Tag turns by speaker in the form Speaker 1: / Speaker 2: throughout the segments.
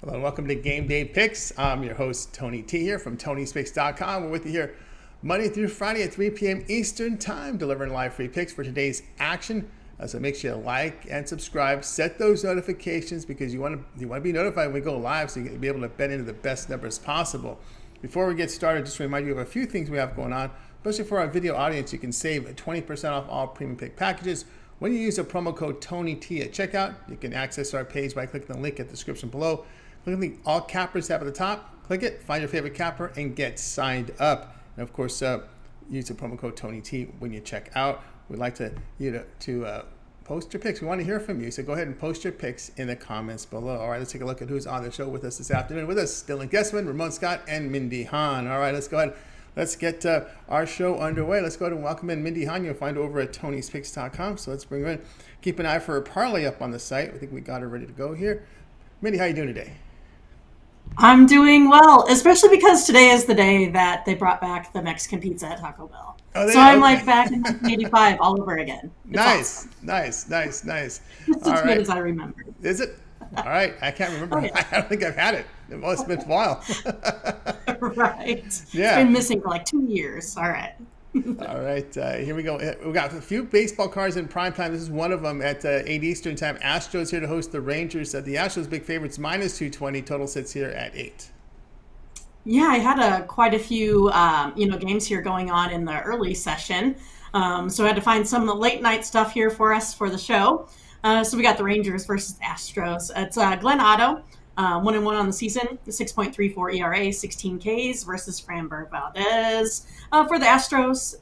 Speaker 1: Hello and welcome to Game Day Picks. I'm your host, Tony T here from Tony'sPicks.com. We're with you here Monday through Friday at 3 p.m. Eastern Time, delivering live free picks for today's action. So make sure you like and subscribe. Set those notifications because you want to be notified when we go live so you can be able to bet into the best numbers possible. Before we get started, just to remind you of a few things we have going on. Especially for our video audience, you can save 20% off all premium pick packages when you use the promo code TonyT at checkout. You can access our page by clicking the link in the description below. Click on the All Cappers tab at the top. Click it, find your favorite capper, and get signed up. And of course, use the promo code TonyT when you check out. We'd like you to post your picks. We want to hear from you, so go ahead and post your picks in the comments below. All right, let's take a look at who's on the show with us this afternoon. With us, Dylan Guessman, Ramon Scott, and Mindy Hahn. All right, let's go ahead. Let's get our show underway. Let's go ahead and welcome in Mindy Hahn. You'll find her over at Tony'sPicks.com. So let's bring her in. Keep an eye for a parlay up on the site. I think we got her ready to go here. Mindy, how you doing today?
Speaker 2: I'm doing well, especially because today is the day that they brought back the Mexican pizza at Taco Bell.
Speaker 1: Oh,
Speaker 2: so I'm like back in 1985 all over again. It's
Speaker 1: nice,
Speaker 2: awesome.
Speaker 1: nice.
Speaker 2: It's as good as I remember.
Speaker 1: Is it? All right. I can't remember.
Speaker 2: Oh, yeah.
Speaker 1: I don't think I've had it. It's been a while.
Speaker 2: Right.
Speaker 1: Yeah.
Speaker 2: It's been missing for like 2 years. All right.
Speaker 1: All right, here we go. We got a few baseball cards in prime time. This is one of them at 8 Eastern time. Astros here to host the Rangers. The Astros big favorites minus 220. Total sits here at 8.
Speaker 2: Yeah, I had quite a few games here going on in the early session. So I had to find some of the late night stuff here for us for the show. So we got the Rangers versus Astros. It's Glenn Otto. 1-1 on the season, 6.34 ERA, 16 Ks versus Framber Valdez. For the Astros,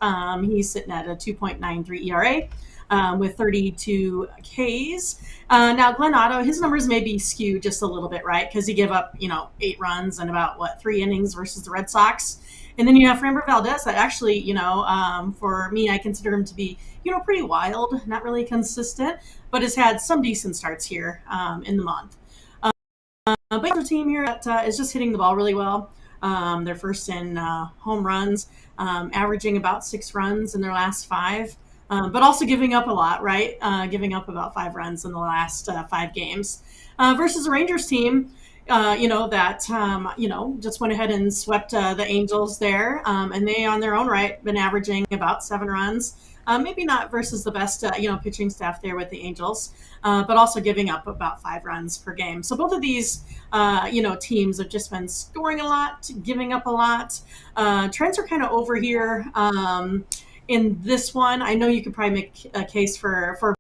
Speaker 2: he's sitting at a 2.93 ERA with 32 Ks. Now, Glenn Otto, his numbers may be skewed just a little bit, right? Because he gave up, 8 runs in about, 3 innings versus the Red Sox. And then you have Framber Valdez that actually, for me, I consider him to be, pretty wild, not really consistent, but has had some decent starts here in the month. But the team here that is just hitting the ball really well. They're first in home runs, averaging about 6 runs in their last 5, but also giving up a lot, right? Giving up about 5 runs in the last 5 games. Versus the Rangers team, just went ahead and swept the Angels there. And they, on their own right, been averaging about 7 runs. Maybe not versus the best, pitching staff there with the Angels, but also giving up about 5 runs per game. So both of these, teams have just been scoring a lot, giving up a lot. Trends are kind of over here in this one. I know you could probably make a case for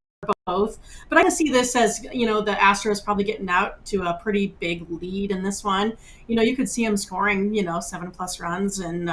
Speaker 2: both, but I can see this as, the Astros probably getting out to a pretty big lead in this one. You could see them scoring, 7+ runs and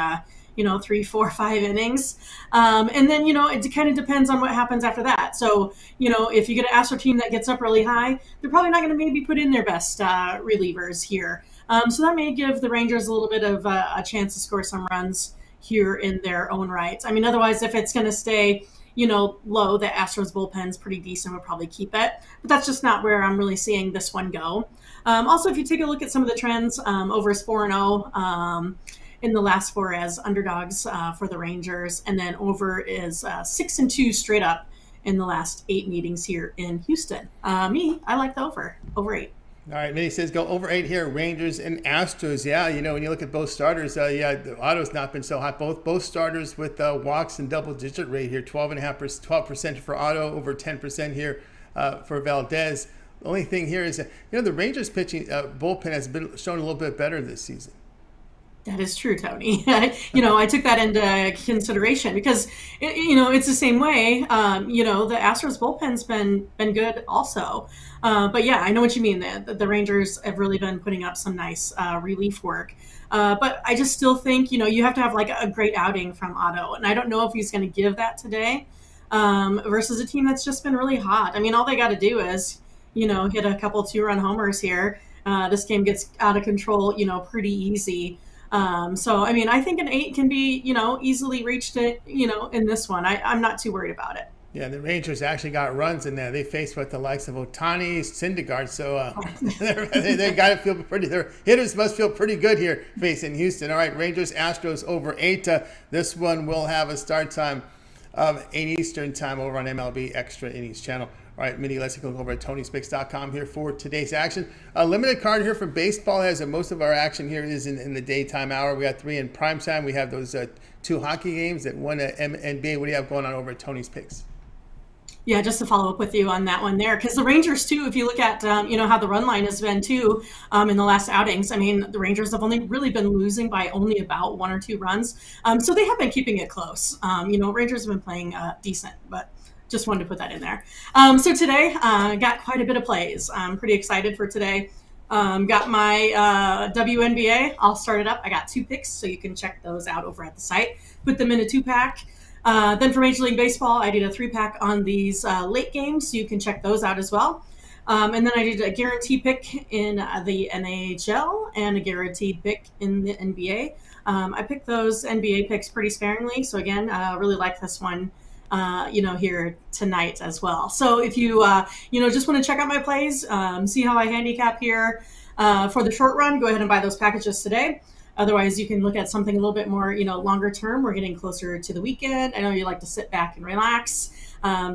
Speaker 2: 3, 4, 5 innings. And then, it kind of depends on what happens after that. So, if you get an Astro team that gets up really high, they're probably not going to maybe put in their best relievers here. So that may give the Rangers a little bit of a chance to score some runs here in their own right. I mean, otherwise, if it's going to stay, low, the Astros bullpen's pretty decent, we'll probably keep it. But that's just not where I'm really seeing this one go. Also, if you take a look at some of the trends, over is 4-0. In the last 4 as underdogs for the Rangers, and then over is 6-2 straight up in the last 8 meetings here in Houston. I like the over 8.
Speaker 1: All right, Minnie says go over 8 here, Rangers and Astros. Yeah, when you look at both starters, the Otto's not been so hot. Both starters with walks and double-digit rate here, 12% for Otto, over 10% here for Valdez. The only thing here is, the Rangers pitching bullpen has been shown a little bit better this season.
Speaker 2: That is true, Tony. I took that into consideration because, it's the same way. The Astros bullpen's been good also. But yeah, I know what you mean. The Rangers have really been putting up some nice relief work. But I just still think, you have to have like a great outing from Otto. And I don't know if he's going to give that today versus a team that's just been really hot. I mean, all they got to do is, hit a couple 2-run homers here. This game gets out of control, pretty easy. So, I think an 8 can be, easily reached, in this one. I'm not too worried about it.
Speaker 1: Yeah, the Rangers actually got runs in there. They faced with the likes of Ohtani, Syndergaard, so they got to feel pretty. Their hitters must feel pretty good here facing Houston. All right, Rangers, Astros over 8. This one will have a start time of 8 Eastern time over on MLB Extra Innings channel. All right, Mindy, let's go over at TonySpix.com here for today's action. A limited card here for baseball has most of our action here is in the daytime hour. We got 3 in prime time. We have those 2 hockey games that 1 NBA. What do you have going on over at Tony's Picks?
Speaker 2: Yeah, just to follow up with you on that one there, because the Rangers too, if you look at how the run line has been too in the last outings, I mean the Rangers have only really been losing by only about 1 or 2 runs, so they have been keeping it close. Rangers have been playing decent, but just wanted to put that in there. So today got quite a bit of plays. I'm pretty excited for today. Got my WNBA. I'll start it up. I got 2 picks, so you can check those out over at the site. Put them in a 2-pack. Then for Major League Baseball, I did a 3-pack on these late games, so you can check those out as well. And then I did a guarantee pick in the NHL and a guaranteed pick in the NBA. I picked those NBA picks pretty sparingly, so again, really like this one, here tonight as well. So if you, just want to check out my plays, see how I handicap here for the short run, go ahead and buy those packages today. Otherwise, you can look at something a little bit more, longer term. We're getting closer to the weekend. I know you like to sit back and relax,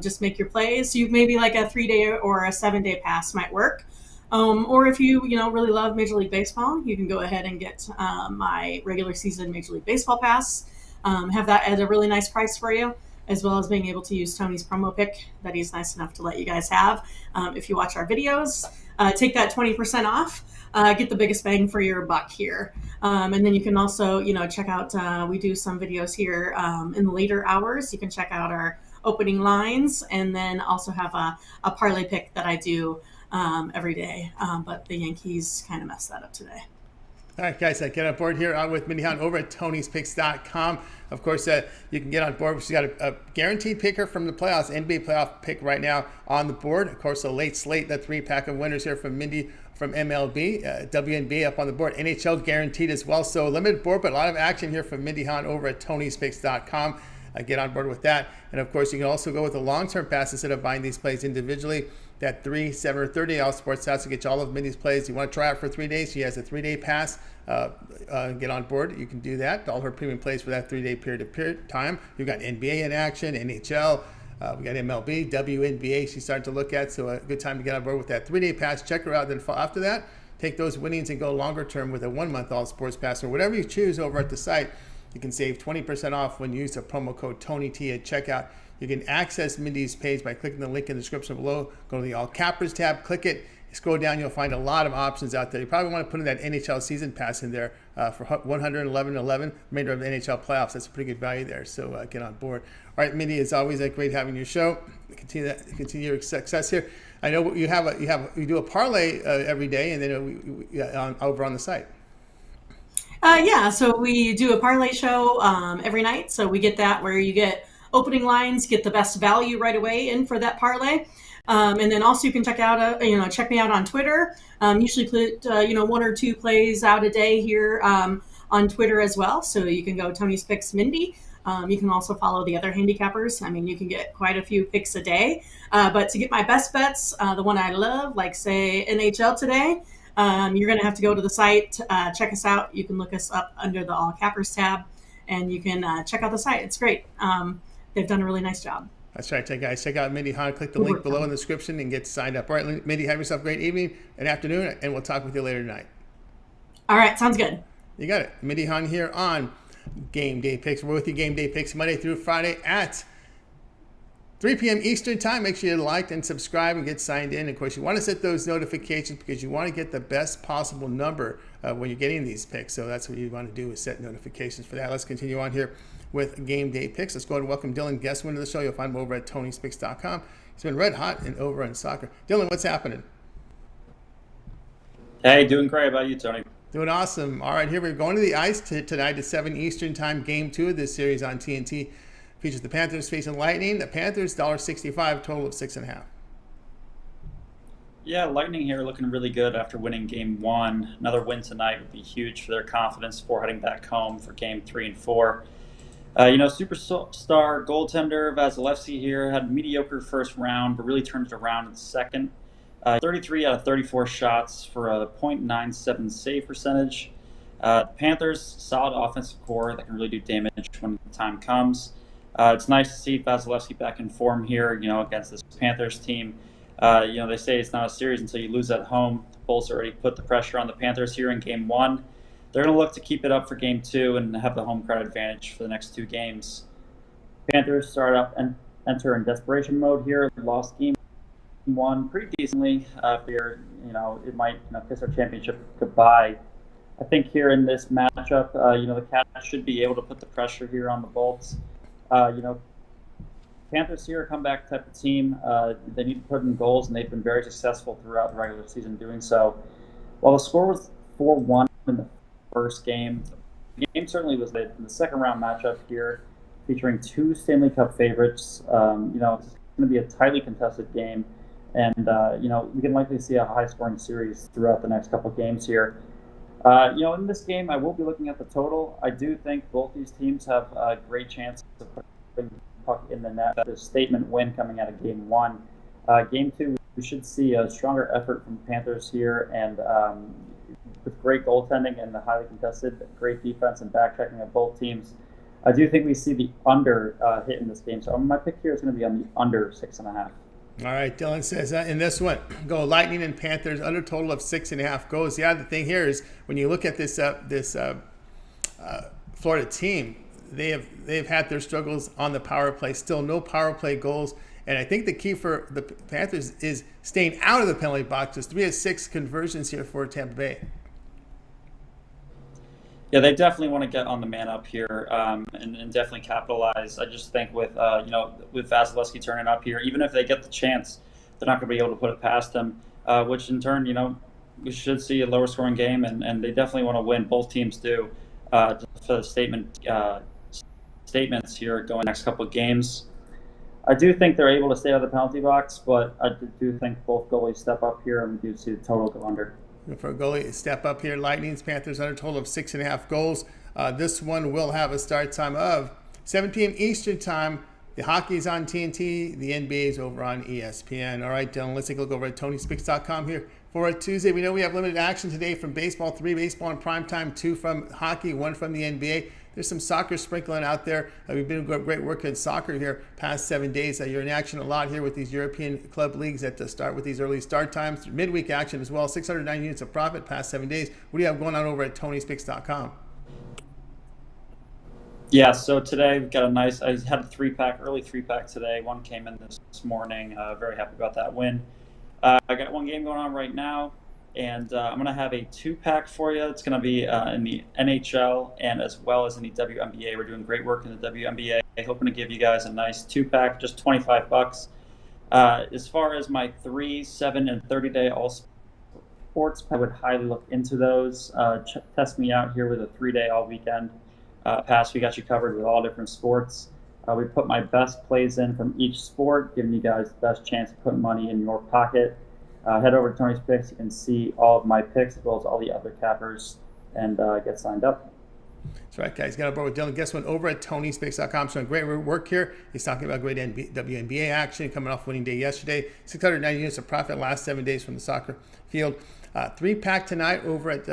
Speaker 2: just make your plays. So maybe like a 3-day or a 7-day pass might work. Or if you, really love Major League Baseball, you can go ahead and get my regular season Major League Baseball pass. Have that at a really nice price for you, as well as being able to use Tony's promo pick that he's nice enough to let you guys have. If you watch our videos, take that 20% off. Get the biggest bang for your buck here. And then you can also, check out, we do some videos here in the later hours. You can check out our opening lines, and then also have a parlay pick that I do every day. But the Yankees kind of messed that up today.
Speaker 1: All right, guys, get on board here with Mindy over at Tony'sPicks.com. Of course, you can get on board. She's got a guaranteed picker from the playoffs, NBA playoff pick right now on the board. Of course, a late slate, the 3-pack of winners here from Mindy from MLB, WNBA up on the board, NHL guaranteed as well. So limited board, but a lot of action here from Mindy over at Tony'sPicks.com. Get on board with that. And of course, you can also go with a long-term pass instead of buying these plays individually. That 3, 7, or 30 All Sports House to get you all of Mindy's plays. You want to try out for 3 days? She has a 3-day pass. Get on board. You can do that. All her premium plays for that 3-day period of time. You've got NBA in action, NHL. We got MLB, WNBA she's starting to look at. So a good time to get on board with that 3-day pass. Check her out. Then after that, take those winnings and go longer term with a 1-month All Sports Pass or whatever you choose over at the site. You can save 20% off when you use the promo code TonyT at checkout. You can access Mindy's page by clicking the link in the description below. Go to the All Cappers tab, click it, scroll down, you'll find a lot of options out there. You probably want to put in that NHL season pass in there for $111.11, remainder of the NHL playoffs. That's a pretty good value there, so get on board. All right, Mindy, it's always great having your show. Continue your success here. I know you do a parlay every day, and then over on the site.
Speaker 2: Yeah, so we do a parlay show every night. So we get that where you get opening lines, get the best value right away in for that parlay. And then also you can check out, check me out on Twitter. Usually put, 1 or 2 plays out a day here on Twitter as well. So you can go Tony's Picks Mindy. You can also follow the other handicappers. I mean, you can get quite a few picks a day. But to get my best bets, the one I love, like say NHL today, you're going to have to go to the site, check us out. You can look us up under the All Cappers tab, and you can check out the site. It's great. They've done a really nice job.
Speaker 1: That's right, guys. Check out Mindy Hahn. Click the link below in the description and get signed up. All right, Mindy, have yourself a great evening and afternoon, and we'll talk with you later tonight.
Speaker 2: All right, sounds good.
Speaker 1: You got it. Mindy Hahn here on Game Day Picks. We're with you Game Day Picks Monday through Friday at 3 p.m. Eastern Time. Make sure you like and subscribe and get signed in. Of course, you want to set those notifications because you want to get the best possible number when you're getting these picks. So that's what you want to do is set notifications for that. Let's continue on here with Game Day Picks. Let's go ahead and welcome Dylan Guessman to the show. You'll find him over at Tony'sPicks.com. He's been red hot and over in soccer. Dylan, what's happening?
Speaker 3: Hey, doing great. How about you, Tony?
Speaker 1: Doing awesome. All right, here we're going to the ice tonight at 7 Eastern Time. Game 2 of this series on TNT. Features the Panthers facing Lightning. The Panthers, $1.65, total of 6.5.
Speaker 3: Yeah, Lightning here looking really good after winning Game 1. Another win tonight would be huge for their confidence before heading back home for Game 3 and 4. Superstar goaltender Vasilevsky here had a mediocre first round, but really turned it around in the second. 33 out of 34 shots for a .97 save percentage. Panthers, solid offensive core that can really do damage when the time comes. It's nice to see Vasilevsky back in form here, against this Panthers team. They say it's not a series until you lose at home. The Bulls already put the pressure on the Panthers here in Game 1. They're going to look to keep it up for Game 2 and have the home crowd advantage for the next 2 games. Panthers start up and enter in desperation mode here. Lost Game 1 pretty decently. It might kiss our championship goodbye. I think here in this matchup, the Cats should be able to put the pressure here on the Bolts. Panthers here, a comeback type of team. They need to put in goals, and they've been very successful throughout the regular season doing so. While the score was 4-1 in the first game, the game certainly was in the second round matchup here, featuring 2 Stanley Cup favorites. It's going to be a tightly contested game, and we can likely see a high-scoring series throughout the next couple of games here. In this game, I will be looking at the total. I do think both these teams have a great chance of putting the puck in the net. A statement win coming out of Game 1. Game 2, we should see a stronger effort from the Panthers here, and with great goaltending and the highly contested, great defense and back-checking of both teams. I do think we see the under hit in this game. So my pick here is going to be on the under 6.5.
Speaker 1: All right, Dylan says in this one, go Lightning and Panthers under total of 6.5 goals. Yeah, the thing here is when you look at this Florida team, they've had their struggles on the power play. Still no power play goals, and I think the key for the Panthers is staying out of the penalty box. There's 3 of 6 conversions here for Tampa Bay.
Speaker 3: Yeah, they definitely want to get on the man up here and definitely capitalize. I just think with Vasilevsky turning up here, even if they get the chance, they're not going to be able to put it past him, which in turn, we should see a lower scoring game, and they definitely want to win. Both teams do for the statements here going next couple of games. I do think they're able to stay out of the penalty box, but I do think both goalies step up here, and we do see the total go under.
Speaker 1: For a goalie, step up here. Lightning's Panthers under total of 6.5 goals. This one will have a start time of 7 p.m. Eastern time. The hockey's on TNT. The NBA is over on ESPN. All right, Dylan, let's take a look over at TonySpeaks.com here for a Tuesday. We know we have limited action today from baseball, 3 baseball in primetime, 2 from hockey, 1 from the NBA. There's some soccer sprinkling out there. We've been doing great work in soccer here past 7 days. You're in action a lot here with these European club leagues at the start with these early start times. Midweek action as well. 609 units of profit past 7 days. What do you have going on over at TonySpeaks.com?
Speaker 3: Yeah, so today we've got I had a early 3-pack today. One came in this morning. Very happy about that win. I got one game going on right now. And I'm going to have a 2-pack for you. It's going to be in the NHL and as well as in the WNBA. We're doing great work in the WNBA. Hoping to give you guys a nice 2-pack, just $25. As far as my 3, 7, and 30-day all sports, I would highly look into those. Test me out here with a 3-day all weekend pass. We got you covered with all different sports. We put my best plays in from each sport, giving you guys the best chance to put money in your pocket. Head over to Tony's Picks. You can see all of my picks as well as all the other cappers and get signed up.
Speaker 1: That's right, guys. Got on board with Dylan. Guess what? Over at TonySpeaks.com. So great work here. He's talking about great WNBA action coming off winning day yesterday. 690 units of profit last 7 days from the soccer field. 3-pack tonight over at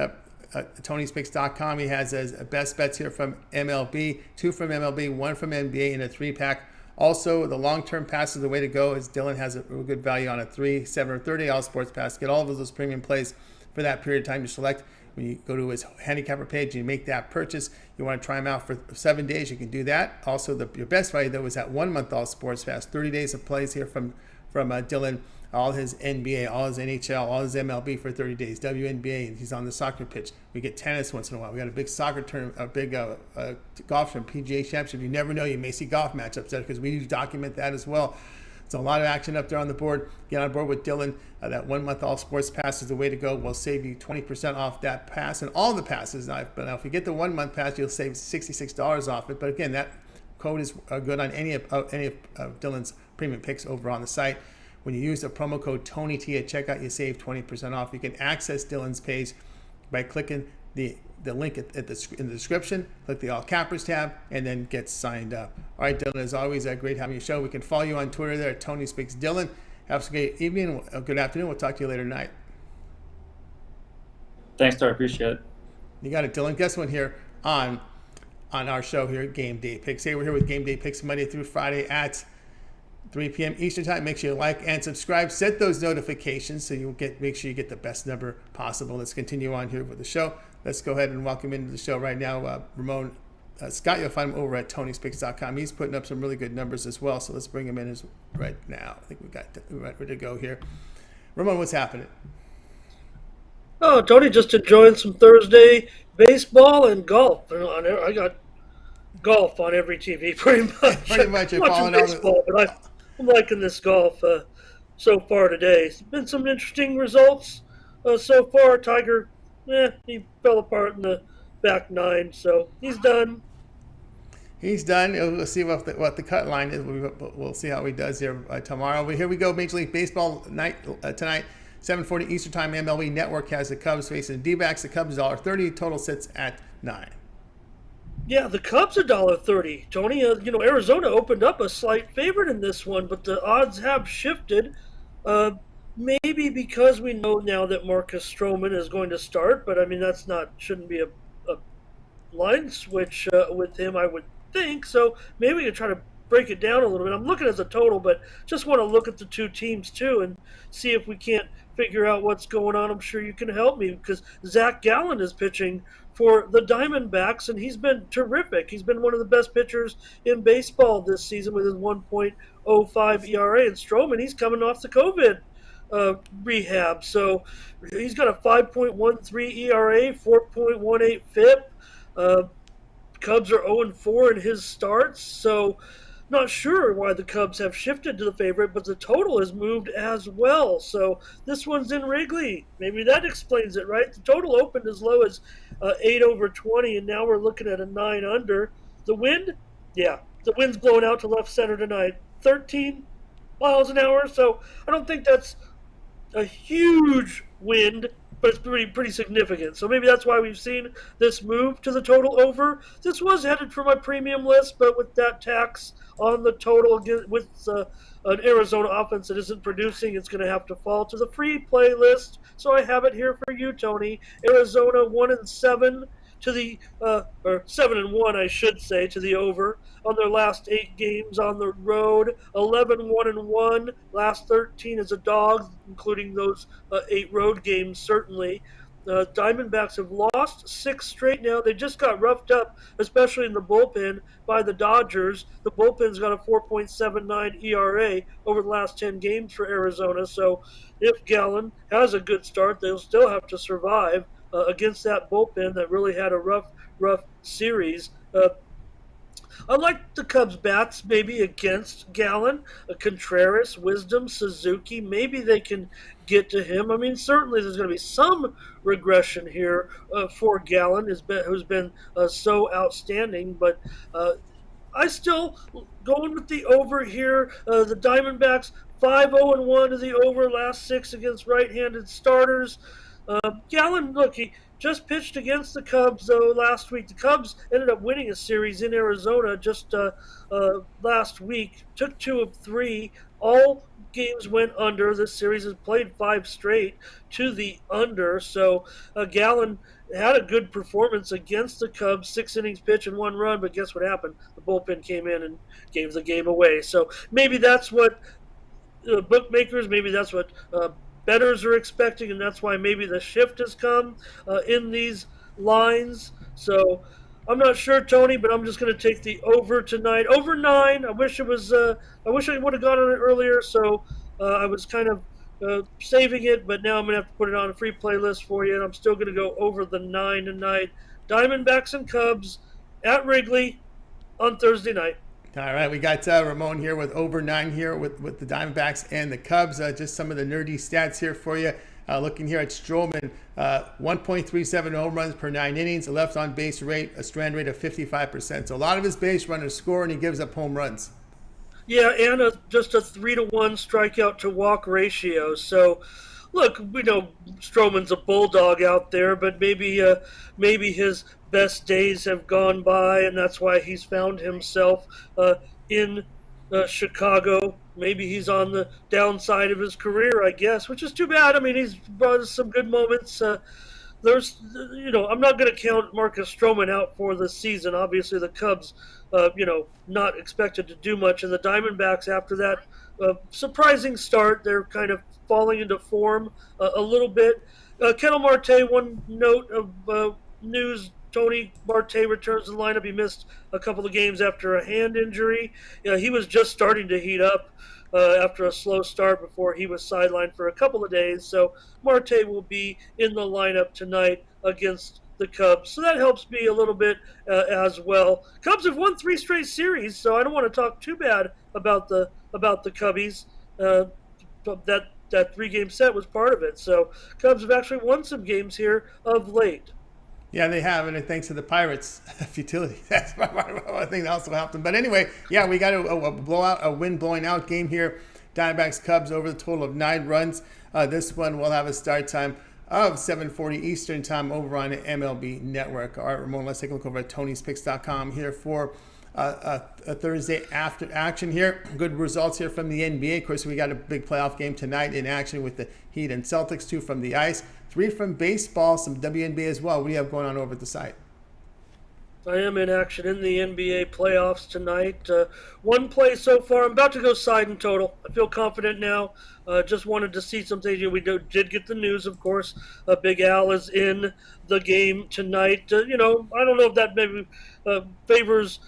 Speaker 1: TonySpeaks.com. He has his best bets here from MLB, 2 from MLB, 1 from NBA, and a 3-pack. Also, the long-term pass is the way to go, as Dylan has a good value on a 3, 7, or 30 all sports pass. Get all of those premium plays for that period of time you select. When you go to his handicapper page and you make that purchase, you want to try them out for 7 days, you can do that. Also, your best value, though, is that 1-month all sports pass. 30 days of plays here from Dylan. All his NBA, all his NHL, all his MLB for 30 days. WNBA, and he's on the soccer pitch. We get tennis once in a while. We got a big soccer tournament, a big golf from PGA Championship. You never know, you may see golf matchups there because we document that as well. It's a lot of action up there on the board. Get on board with Dylan. That 1-month all sports pass is the way to go. We'll save you 20% off that pass and all the passes. Now, if you get the 1-month pass, you'll save $66 off it. But again, that code is good on any of Dylan's premium picks over on the site. When you use the promo code TonyT at checkout, you save 20% off. You can access Dylan's page by clicking the link in the description, click the All Cappers tab, and then get signed up. All right, Dylan, as always, great having you show. We can follow you on Twitter there at Tony Speaks Dylan. Have a great evening, good afternoon. We'll talk to you later tonight.
Speaker 3: Thanks, Tor. Appreciate it.
Speaker 1: You got it, Dylan. Guess what here on our show here, Game Day Picks. Hey, we're here with Game Day Picks Monday through Friday at 3 p.m. Eastern Time. Make sure you like and subscribe. Set those notifications so you'll make sure you get the best number possible. Let's continue on here with the show. Let's go ahead and welcome into the show right now Ramon. Scott, you'll find him over at TonySpeaks.com. He's putting up some really good numbers as well, so let's bring him in right now. I think we're ready to go here. Ramon, what's happening?
Speaker 4: Oh, Tony, just enjoying some Thursday baseball and golf. I got golf on every TV, pretty much.
Speaker 1: Pretty much, you're
Speaker 4: watching
Speaker 1: following
Speaker 4: baseball, but I'm liking this golf so far today. It's been some interesting results so far. Tiger, he fell apart in the back nine, so he's done.
Speaker 1: He's done. We'll see what the cut line is. We'll see how he does here tomorrow. But here we go. Major League Baseball night tonight, 7:40 Eastern Time. MLB Network has the Cubs facing the D-backs. The Cubs $1.30. Total sits at 9. Yeah,
Speaker 4: the Cubs $1.30. Tony, Arizona opened up a slight favorite in this one, but the odds have shifted. Maybe because we know now that Marcus Stroman is going to start, but I mean shouldn't be a line switch with him, I would think. So maybe we can try to break it down a little bit. I'm looking at the total, but just want to look at the two teams too and see if we can't figure out what's going on. I'm sure you can help me because Zach Gallen is pitching for the Diamondbacks, and he's been terrific. He's been one of the best pitchers in baseball this season with his 1.05 ERA. And Stroman, he's coming off the COVID rehab. So he's got a 5.13 ERA, 4.18 FIP. Cubs are 0-4 in his starts, so not sure why the Cubs have shifted to the favorite, but the total has moved as well. So this one's in Wrigley. Maybe that explains it, right? The total opened as low as 8/20, and now we're looking at a 9 under. The wind? Yeah, the wind's blowing out to left center tonight, 13 miles an hour. So I don't think that's a huge wind, but it's pretty significant. So maybe that's why we've seen this move to the total over. This was headed for my premium list, but with that tax on the total, with an Arizona offense that isn't producing, it's going to have to fall to the free play list. So I have it here for you, Tony. Arizona 1-7 to the or 7-1, I should say, to the over on their last 8 games on the road. 11-1-1. Last 13 as a dog, including those 8 road games. Certainly, Diamondbacks have lost 6 straight now. They just got roughed up, especially in the bullpen, by the Dodgers. The bullpen's got a 4.79 ERA over the last 10 games for Arizona. So if Gallen has a good start, they'll still have to survive against that bullpen that really had a rough series. I like the Cubs' bats maybe against Gallen, Contreras, Wisdom, Suzuki. Maybe they can get to him. I mean, certainly there's going to be some regression here for Gallen, who's been so outstanding. But I still going with the over here. The Diamondbacks 5-0-1 to the over, last 6 against right-handed starters. Gallen, look, he just pitched against the Cubs, though, last week. The Cubs ended up winning a series in Arizona just last week. Took 2 of 3. All games went under. This series has played 5 straight to the under. So Gallen had a good performance against the Cubs. 6 innings pitch and 1 run, but guess what happened? The bullpen came in and gave the game away. So maybe that's what bookmakers, maybe that's what bettors are expecting, and that's why maybe the shift has come in these lines. So I'm not sure, Tony, but I'm just going to take the over tonight. Over 9. I wish I would have gone on it earlier, so I was kind of saving it, but now I'm going to have to put it on a free playlist for you, and I'm still going to go over the 9 tonight. Diamondbacks and Cubs at Wrigley on Thursday night.
Speaker 1: All right, we got Ramon here with over 9 here with the Diamondbacks and the Cubs. Just some of the nerdy stats here for you. Looking here at Stroman, 1.37 home runs per 9 innings, a left on base rate, a strand rate of 55%. So a lot of his base runners score, and he gives up home runs.
Speaker 4: Yeah, and just a 3-1 strikeout to walk ratio. So, look, we know Stroman's a bulldog out there, but maybe his best days have gone by, and that's why he's found himself in Chicago. Maybe he's on the downside of his career, I guess, which is too bad. I mean, he's brought us some good moments there's, I'm not going to count Marcus Stroman out for this season. Obviously, the Cubs, not expected to do much. And the Diamondbacks, after that surprising start, they're kind of falling into form a little bit. Ketel Marte, one note of news, Tony Marte returns to the lineup. He missed a couple of games after a hand injury. He was just starting to heat up after a slow start before he was sidelined for a couple of days. So Marte will be in the lineup tonight against the Cubs. So that helps me a little bit as well. Cubs have won 3 straight series, so I don't want to talk too bad about the Cubbies. That 3-game set was part of it. So Cubs have actually won some games here of late.
Speaker 1: Yeah, they have, and thanks to the Pirates' futility. That's one thing that also helped them. But anyway, yeah, we got a wind blowing out game here. Diamondbacks Cubs over the total of 9 runs. This one will have a start time of 7:40 Eastern time over on the MLB Network. All right, Ramon, let's take a look over at Tony'sPicks.com here for a Thursday after action here. Good results here from the NBA. Of course, we got a big playoff game tonight in action with the Heat and Celtics, 2 from the ice, 3 from baseball, some WNBA as well. What do you have going on over at the site?
Speaker 4: I am in action in the NBA playoffs tonight. 1 play so far. I'm about to go side and total. I feel confident now. Just wanted to see some things. We did get the news, of course. Big Al is in the game tonight. I don't know if that maybe favors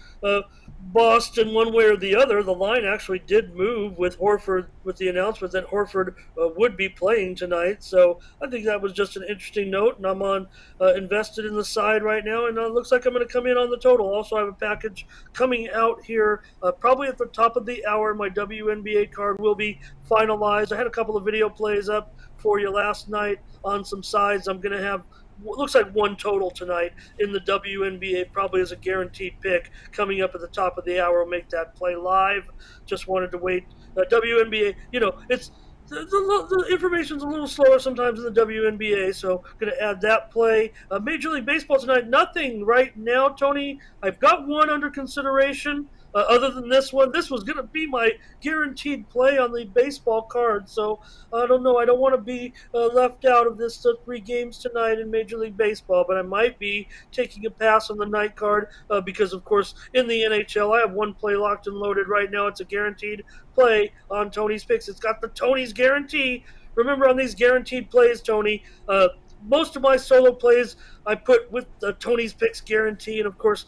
Speaker 4: Boston one way or the other. The line actually did move with Horford, with the announcement that Horford would be playing tonight. So I think that was just an interesting note, and I'm on invested in the side right now, and it looks like I'm going to come in on the total. Also, I have a package coming out here probably at the top of the hour. My WNBA card will be finalized. I had a couple of video plays up for you last night on some sides. I'm going to have looks like 1 total tonight in the WNBA, probably as a guaranteed pick. Coming up at the top of the hour, we'll make that play live. Just wanted to wait. WNBA, it's the information's a little slower sometimes in the WNBA, so going to add that play. Major League Baseball tonight, nothing right now, Tony. I've got one under consideration. Other than this one, this was going to be my guaranteed play on the baseball card. So I don't know. I don't want to be left out of this 3 games tonight in Major League Baseball, but I might be taking a pass on the night card because, of course, in the NHL, I have 1 play locked and loaded right now. It's a guaranteed play on Tony's Picks. It's got the Tony's guarantee. Remember, on these guaranteed plays, Tony, most of my solo plays I put with the Tony's Picks guarantee, and of course,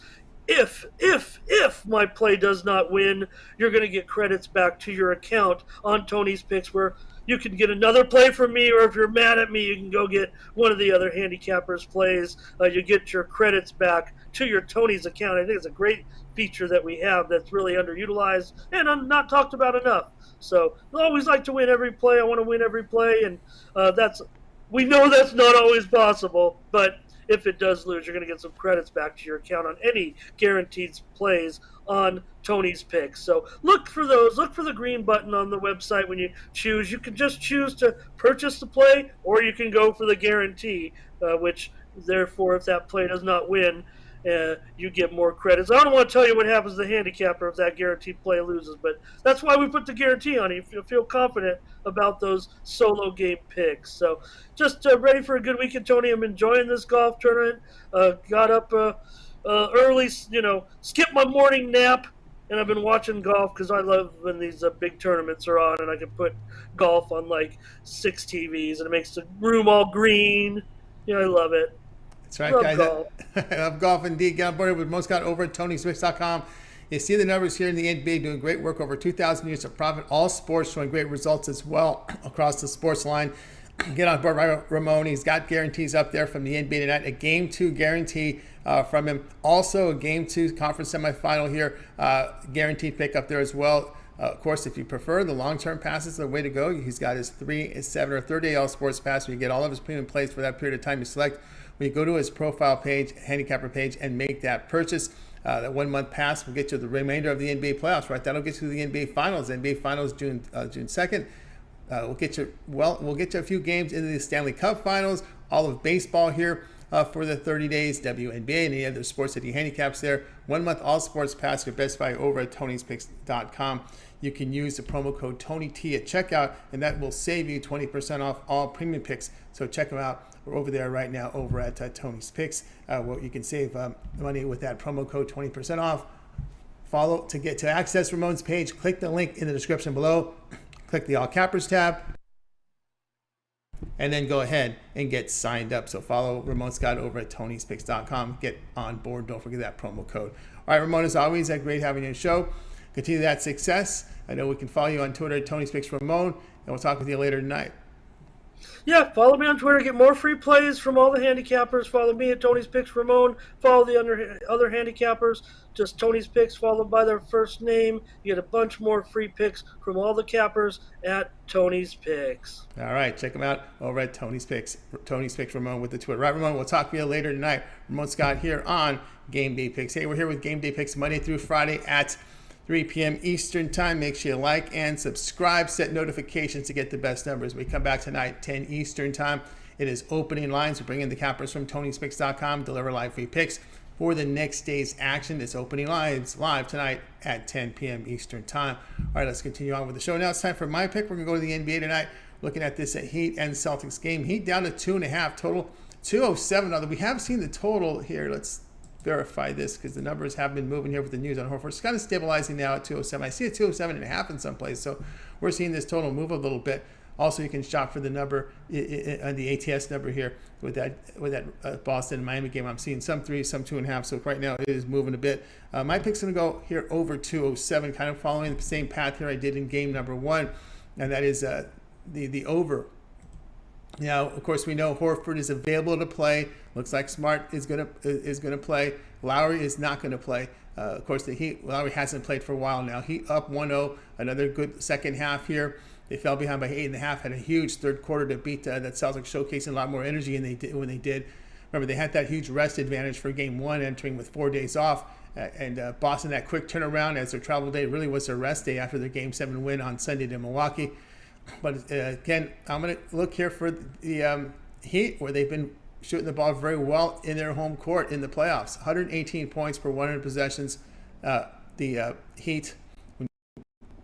Speaker 4: if my play does not win, you're going to get credits back to your account on Tony's Picks, where you can get another play from me, or if you're mad at me, you can go get one of the other handicappers' plays. You get your credits back to your Tony's account. I think it's a great feature that we have that's really underutilized and not talked about enough. So I always like to win every play. I want to win every play, and we know that's not always possible, but if it does lose, you're going to get some credits back to your account on any guaranteed plays on Tony's Picks. So look for those. Look for the green button on the website when you choose. You can just choose to purchase the play, or you can go for the guarantee, which, therefore, if that play does not win, you get more credits. I don't want to tell you what happens to the handicapper if that guaranteed play loses, but that's why we put the guarantee on it. You feel confident about those solo game picks. So just ready for a good weekend, Tony. I'm enjoying this golf tournament. Got up early, skipped my morning nap, and I've been watching golf because I love when these big tournaments are on, and I can put golf on like 6 TVs, and it makes the room all green. I love it.
Speaker 1: That's right, guys. Golf. I love golf indeed. Get on board with Most Got over at Tony'sPicks.com. You see the numbers here in the NBA doing great work, over 2,000 units of profit. All sports showing great results as well across the sports line. Get on board, Ramon. He's got guarantees up there from the NBA tonight. A Game 2 guarantee from him. Also a Game 2 conference semifinal here. Guaranteed pick up there as well. Of course, if you prefer, the long-term passes are the way to go. He's got his 3, 7, or 30-day all-sports pass where you get all of his premium plays for that period of time you select. When you go to his profile page, handicapper page, and make that purchase, that 1-month pass will get you the remainder of the NBA playoffs, right? That'll get you to the NBA Finals. NBA Finals June 2nd. We'll get you a few games into the Stanley Cup Finals, all of baseball here for the 30 days, WNBA and any other sports that he handicaps there. 1-month all sports pass, your best buy over at Tony'sPicks.com. You can use the promo code TonyT at checkout, and that will save you 20% off all premium picks. So check them out We're over there right now over at Tony's Picks. Where you can save money with that promo code 20% off. Follow to access Ramon's page. Click the link in the description below. Click the All Cappers tab. And then go ahead and get signed up. So follow Ramon Scott over at Tony'sPicks.com. Get on board. Don't forget that promo code. All right, Ramon, as always, great having you on the show. Continue that success. I know we can follow you on Twitter at Tony'sPicksRamon, and we'll talk with you later tonight.
Speaker 4: Yeah, follow me on Twitter. Get more free plays from all the handicappers. Follow me at Tony's Picks Ramon. Follow the other handicappers. Just Tony's Picks followed by their first name. You get a bunch more free picks from all the cappers at Tony's Picks.
Speaker 1: All right, check them out over at Tony's Picks. Tony's Picks Ramon with the Twitter. Right, Ramon, we'll talk with you later tonight. Ramon Scott here on Game Day Picks. Hey, we're here with Game Day Picks Monday through Friday at 3 p.m. Eastern Time. Make sure you like and subscribe. Set notifications to get the best numbers. We come back tonight, 10 Eastern Time. It is opening lines. We bring in the cappers from Tony'sPicks.com. Deliver live free picks for the next day's action. It's opening lines live tonight at 10 p.m. Eastern Time. All right, let's continue on with the show. Now it's time for my pick. We're going to go to the NBA tonight. Looking at this Heat and Celtics game. Heat down to 2.5 total. 207. Although we have seen the total here. Let's verify this because the numbers have been moving here with the news on Horford. It's kind of stabilizing now at 207. I see a 207.5 in some place, so we're seeing this total move a little bit. Also, you can shop for the number on the ATS number here with that Boston Miami game. I'm seeing some 3, some 2.5. So right now it is moving a bit. My pick's going to go here over 207, kind of following the same path here I did in game number 1, and that is the over. Now, of course, we know Horford is available to play. Looks like Smart is going to play. Lowry is not going to play. Of course, the Heat, Lowry hasn't played for a while now. Heat up 1-0. Another good second half here. They fell behind by 8.5. Had a huge third quarter to beat that Celtics, showcasing a lot more energy than they did. Remember, they had that huge rest advantage for Game 1, entering with 4 days off. And Boston, that quick turnaround as their travel day really was their rest day after their Game 7 win on Sunday to Milwaukee. But again, I'm going to look here for the Heat, where they've been shooting the ball very well in their home court in the playoffs. 118 points per 100 possessions. The Heat,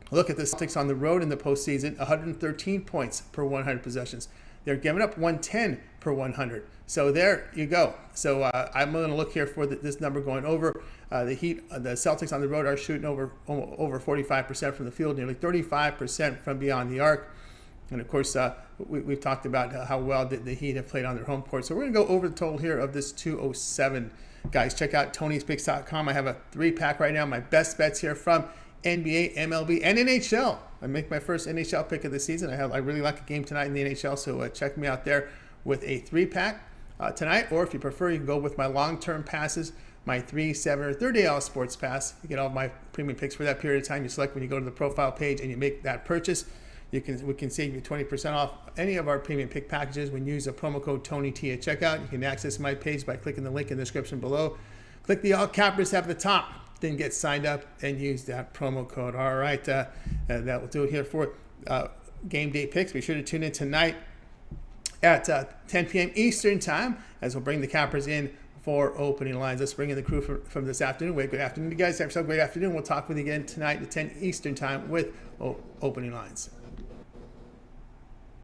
Speaker 1: look at the Celtics on the road in the postseason, 113 points per 100 possessions. They're giving up 110 per 100. So there you go. So I'm going to look here for this number going over. The Heat, the Celtics on the road are shooting over 45% from the field, nearly 35% from beyond the arc. And of course, we've talked about how well the Heat have played on their home court. So we're going to go over the total here of this 207. Guys, check out Tony'sPicks.com. I have a 3-pack right now. My best bets here from NBA, MLB, and NHL. I make my first NHL pick of the season. I really like a game tonight in the NHL, so check me out there with a 3-pack tonight. Or if you prefer, you can go with my long-term passes, my 3, 7, or 30-hour sports pass. You get all my premium picks for that period of time. You select when you go to the profile page and you make that purchase. We can save you 20% off any of our premium pick packages when you use a promo code TonyT at checkout. You can access my page by clicking the link in the description below. Click the All Cappers tab at the top. Then get signed up and use that promo code. All right, that will do it here for Game Day Picks. Be sure to tune in tonight at 10 p.m. Eastern Time as we'll bring the cappers in for opening lines. Let's bring in the crew from this afternoon. Good afternoon, you guys. Have yourself a great afternoon. We'll talk with you again tonight at 10 Eastern Time with opening lines.